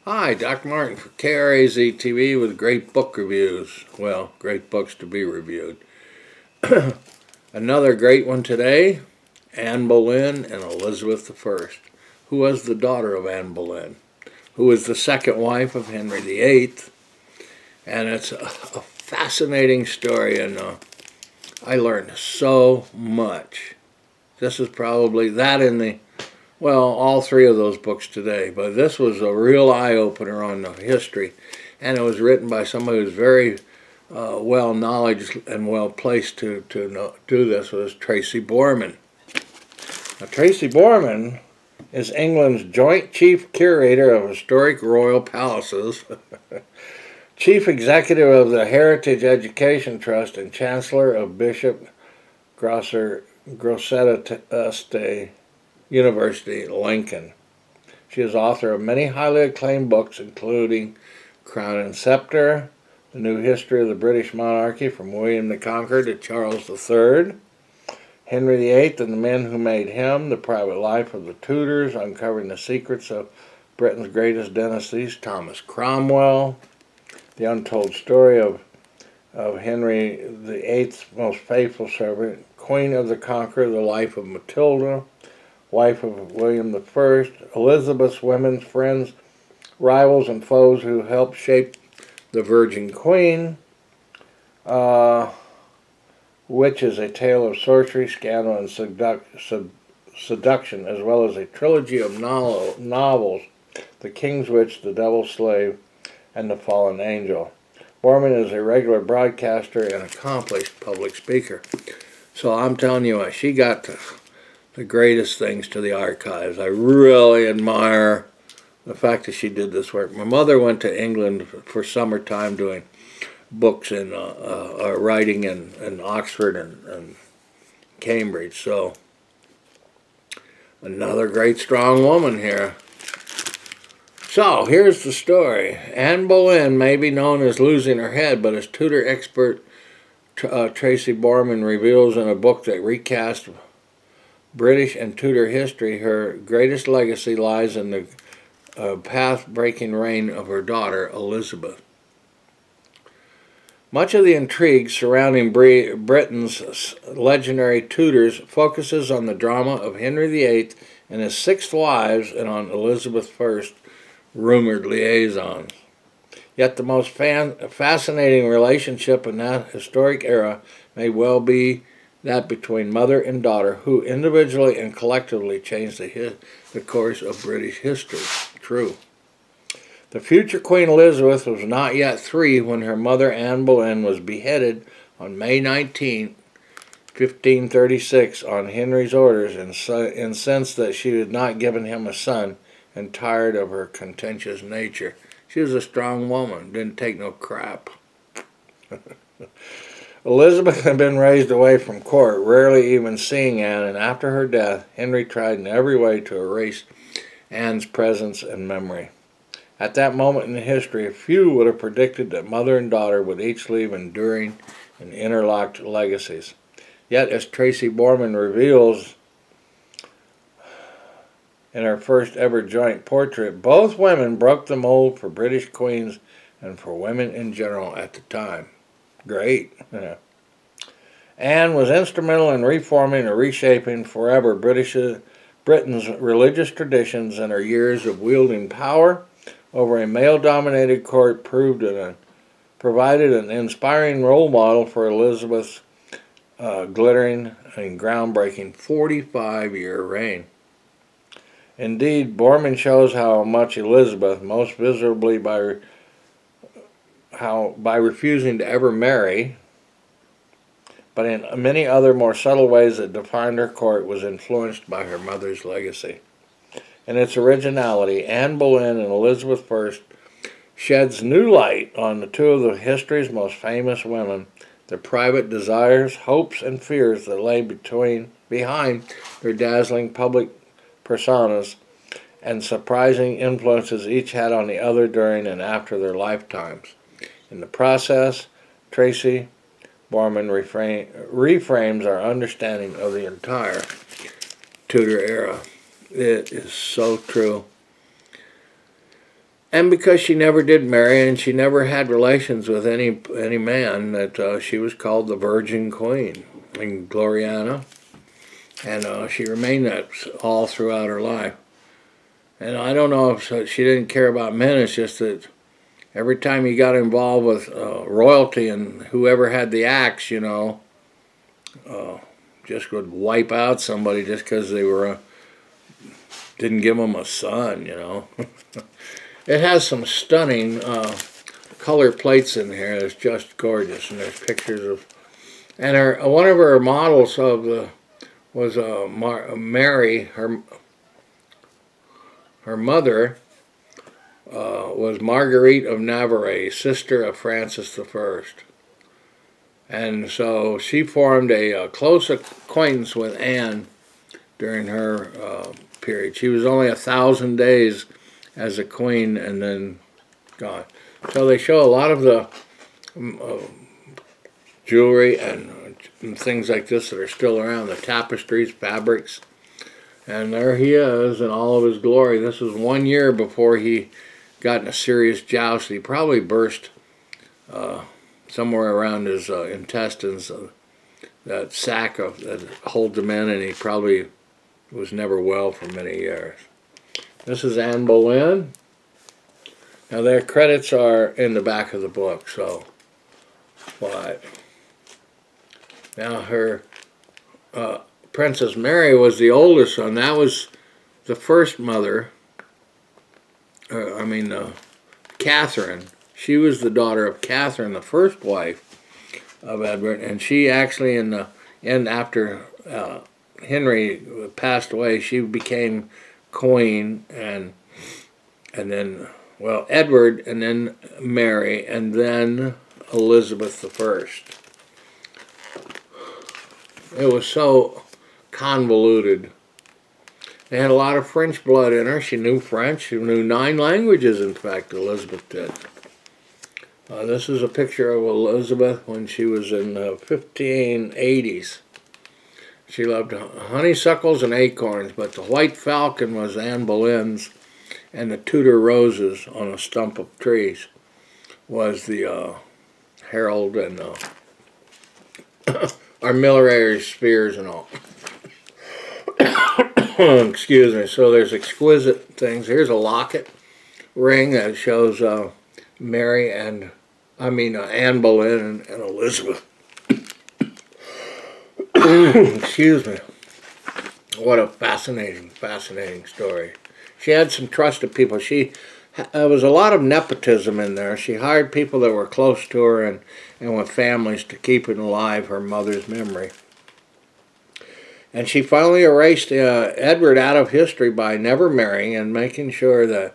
Hi, Dr. Martin for KRAZ TV with great book reviews. Well, great books to be reviewed. Another great one today, Anne Boleyn and Elizabeth I, who was the daughter of Anne Boleyn, who was the second wife of Henry VIII. And it's a fascinating story, and I learned so much. This is probably that in the all three of those books today, but this was a real eye-opener on the history, and it was written by somebody who's very well-knowledged and well-placed to do this, was Tracy Borman. Now, Tracy Borman is England's Joint Chief Curator of Historic Royal Palaces, Chief Executive of the Heritage Education Trust, and Chancellor of Bishop Grosseteste University, Lincoln. She is author of many highly acclaimed books, including Crown and Scepter, The New History of the British Monarchy from William the Conqueror to Charles III, Henry VIII and the Men Who Made Him, The Private Life of the Tudors, Uncovering the Secrets of Britain's Greatest Dynasties, Thomas Cromwell, The Untold Story of Henry VIII's Most Faithful Servant, Queen of the Conqueror, The Life of Matilda, wife of William I, Elizabeth's women's friends, rivals, and foes who helped shape the Virgin Queen, which is a tale of sorcery, scandal, and seduction, as well as a trilogy of novels, The King's Witch, The Devil's Slave, and The Fallen Angel. Borman is a regular broadcaster and accomplished public speaker. So I'm telling you what, she got the greatest things to the archives. I really admire the fact that she did this work. My mother went to England for summertime doing books and writing in Oxford and Cambridge. So another great strong woman here. So here's the story. Anne Boleyn may be known as losing her head, but as Tudor expert Tracy Borman reveals in a book that recasts British and Tudor history, her greatest legacy lies in the path-breaking reign of her daughter, Elizabeth. Much of the intrigue surrounding Britain's legendary Tudors focuses on the drama of Henry VIII and his 6 wives and on Elizabeth I's rumored liaisons. Yet the most fascinating relationship in that historic era may well be that between mother and daughter, who individually and collectively changed the course of British history. True. The future Queen Elizabeth was not yet 3 when her mother Anne Boleyn was beheaded on May 19, 1536, on Henry's orders, incensed that she had not given him a son and tired of her contentious nature. She was a strong woman, didn't take no crap. Elizabeth had been raised away from court, rarely even seeing Anne, and after her death, Henry tried in every way to erase Anne's presence and memory. At that moment in history, few would have predicted that mother and daughter would each leave enduring and interlocked legacies. Yet, as Tracy Borman reveals in her first ever joint portrait, both women broke the mold for British queens and for women in general at the time. Great. Anne was instrumental in reforming or reshaping forever Britain's religious traditions, and her years of wielding power over a male-dominated court provided an inspiring role model for Elizabeth's glittering and groundbreaking 45-year reign. Indeed, Borman shows how much Elizabeth, most visibly by refusing to ever marry, but in many other more subtle ways that defined her court, was influenced by her mother's legacy. In its originality, Anne Boleyn and Elizabeth I sheds new light on the 2 of the history's most famous women, the private desires, hopes, and fears that lay behind their dazzling public personas, and surprising influences each had on the other during and after their lifetimes. In the process, Tracy Borman reframes our understanding of the entire Tudor era. It is so true. And because she never did marry and she never had relations with any man, that she was called the Virgin Queen, and Gloriana, and she remained that all throughout her life. And I don't know if she didn't care about men. It's just that every time you got involved with royalty and whoever had the axe, you know, just would wipe out somebody just because they were didn't give them a son, you know. It has some stunning color plates in here. It's just gorgeous, and there's pictures of. And one of her models was Mary. Her mother was Marguerite of Navarre, sister of Francis I. And so she formed a close acquaintance with Anne during her period. She was only 1,000 days as a queen and then gone. So they show a lot of the jewelry and things like this that are still around, the tapestries, fabrics. And there he is in all of his glory. This was 1 year before he got in a serious joust. He probably burst somewhere around his intestines, that sac that holds him in, and he probably was never well for many years. This is Anne Boleyn. Now their credits are in the back of the book, so but now her Princess Mary was the oldest son. That was the first mother. Catherine. She was the daughter of Catherine, the first wife of Edward, and she actually in the end, after Henry passed away, she became queen, and then, well, Edward, and then Mary, and then Elizabeth I. It was so convoluted. They had a lot of French blood in her. She knew French. She knew 9 languages, in fact, Elizabeth did. This is a picture of Elizabeth when she was in the 1580s. She loved honeysuckles and acorns, but the white falcon was Anne Boleyn's, and the Tudor roses on a stump of trees was the herald and armillary spears and all. Excuse me. So there's exquisite things. Here's a locket ring that shows Mary and Anne Boleyn and Elizabeth. Excuse me. What a fascinating story. She had some trusted people. There was a lot of nepotism in there. She hired people that were close to her and with families to keep it alive, her mother's memory. And she finally erased Edward out of history by never marrying and making sure that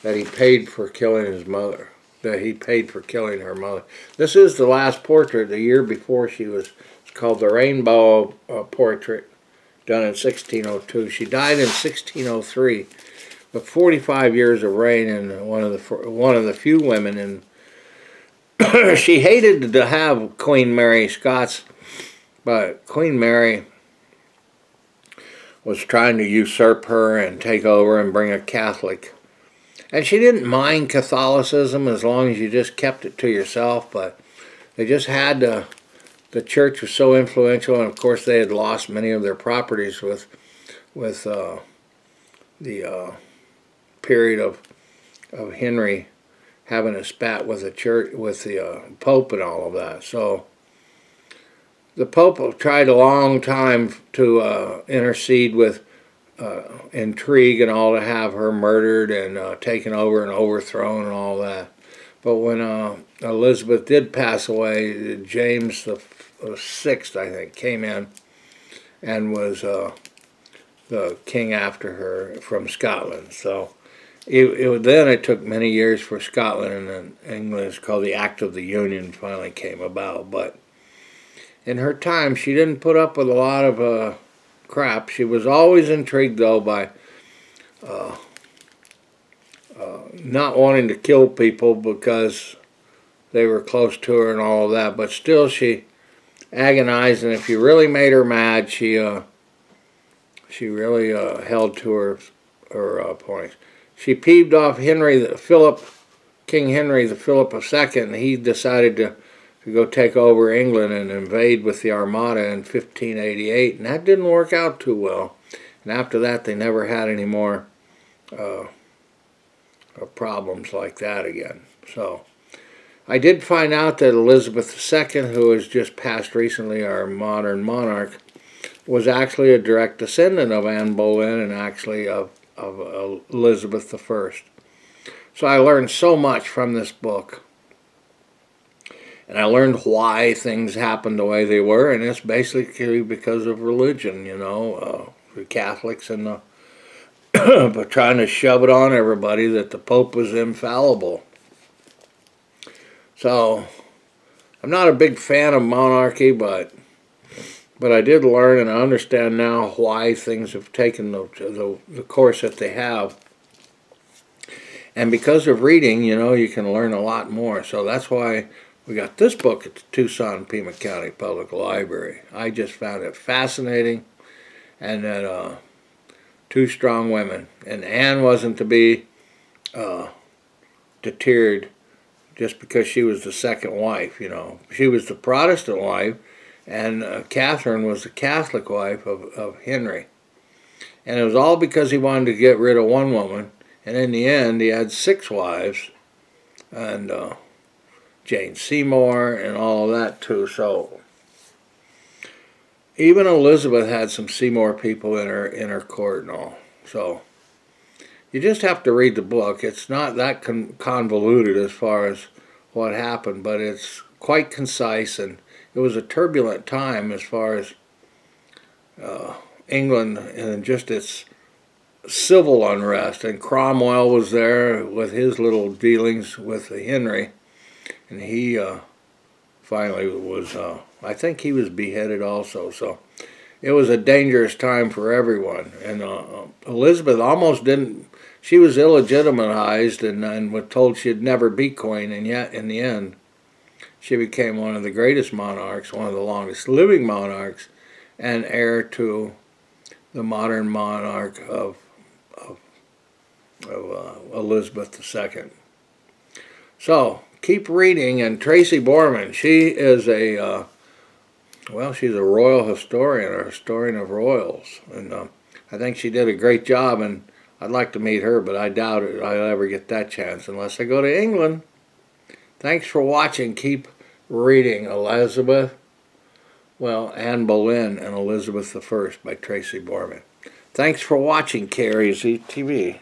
he paid for killing his mother. That he paid for killing her mother. This is the last portrait the year before she was. It's called the Rainbow Portrait, done in 1602. She died in 1603, with 45 years of reign, and one of the few women in. She hated to have Queen Mary Scots, but Queen Mary was trying to usurp her and take over and bring a Catholic. And she didn't mind Catholicism as long as you just kept it to yourself, but they just had to. The church was so influential, and of course they had lost many of their properties with the period of Henry having a spat with the church, with the Pope and all of that. So the Pope tried a long time to intercede with intrigue and all to have her murdered and taken over and overthrown and all that. But when Elizabeth did pass away, James the Sixth, I think, came in and was the king after her from Scotland. So then it took many years for Scotland and England. It's called the Act of the Union finally came about. But in her time, she didn't put up with a lot of crap. She was always intrigued, though, by not wanting to kill people because they were close to her and all of that. But still, she agonized, and if you really made her mad, she She really held to her points. She peeved off King Henry the Philip II, and he decided to go take over England and invade with the Armada in 1588, and that didn't work out too well. And after that, they never had any more problems like that again. So I did find out that Elizabeth II, who has just passed recently, our modern monarch, was actually a direct descendant of Anne Boleyn and actually of Elizabeth I. So I learned so much from this book. And I learned why things happened the way they were, and it's basically because of religion, you know, the Catholics and the but trying to shove it on everybody that the Pope was infallible. So I'm not a big fan of monarchy, but I did learn and I understand now why things have taken the course that they have. And because of reading, you know, you can learn a lot more. So that's why we got this book at the Tucson Pima County Public Library. I just found it fascinating, and that two strong women. And Anne wasn't to be deterred just because she was the second wife, you know. She was the Protestant wife, and Catherine was the Catholic wife of Henry. And it was all because he wanted to get rid of one woman, and in the end he had 6 wives, and Jane Seymour and all of that too. So even Elizabeth had some Seymour people in her court and all. So you just have to read the book. It's not that convoluted as far as what happened, but it's quite concise, and it was a turbulent time as far as England and just its civil unrest. And Cromwell was there with his little dealings with Henry. And he finally was, I think he was beheaded also. So it was a dangerous time for everyone. And Elizabeth almost didn't, she was illegitimatized and was told she'd never be queen. And yet, in the end, she became one of the greatest monarchs, one of the longest living monarchs, and heir to the modern monarch of Elizabeth II. So keep reading. And Tracy Borman, she is she's a royal historian, or historian of royals, and I think she did a great job, and I'd like to meet her, but I doubt I'll ever get that chance unless I go to England. Thanks for watching. Keep reading. Anne Boleyn and Elizabeth I by Tracy Borman. Thanks for watching KREZ TV.